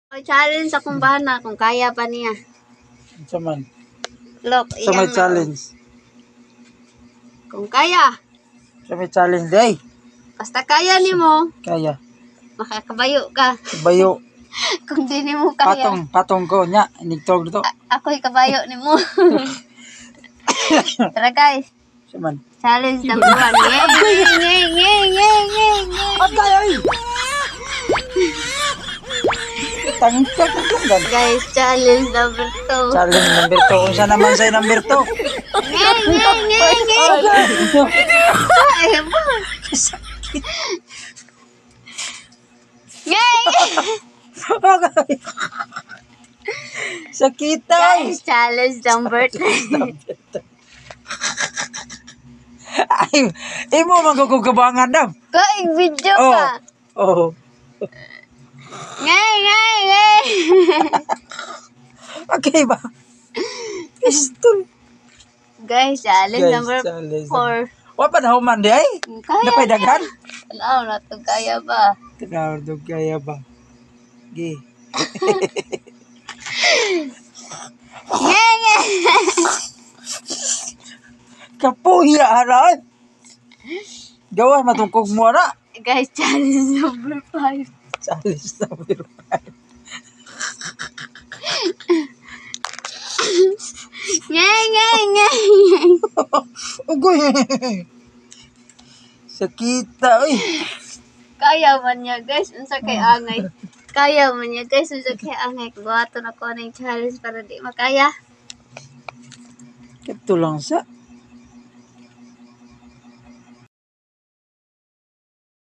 Challenge akong bana kung kaya pa niya. Sa man. Look, Sa may challenge. Kung kaya. Sa may challenge day. Basta kaya ni mo, Kaya. makakabayo ka. Bayo. Kung di ni mo kaya, Patong ko nya. Nigtog dito. ako'y kabayo ni mo. Tara guys, Sa man. challenge number 1. Agay ay! Tangkak lang. Guys, challenge number 2. Challenge number 2. Kung saan naman sa'yo number 2? Ay, mo. Agay. Sakitay. Guys, challenge number 3. Ay, imo magkukubangan daw. Kaing video ka. Oh. Okay ba? Pistol. Guys, challenge number 4. Wa pa na human di ay. Napay daghan. Alam na to kaya ba? Tinawag dog kaya ba? Gi. Kapuya haray. Gawa matungkog mo na. Guys, challenge number 5. Challenge number 5. Ugoy. Sakita oy. Kaya man niya guys, unsa kay angay. Kaya man niya guys, unsa kay angay. Buhaton ako ng challenge para di makaya. Ito lang sa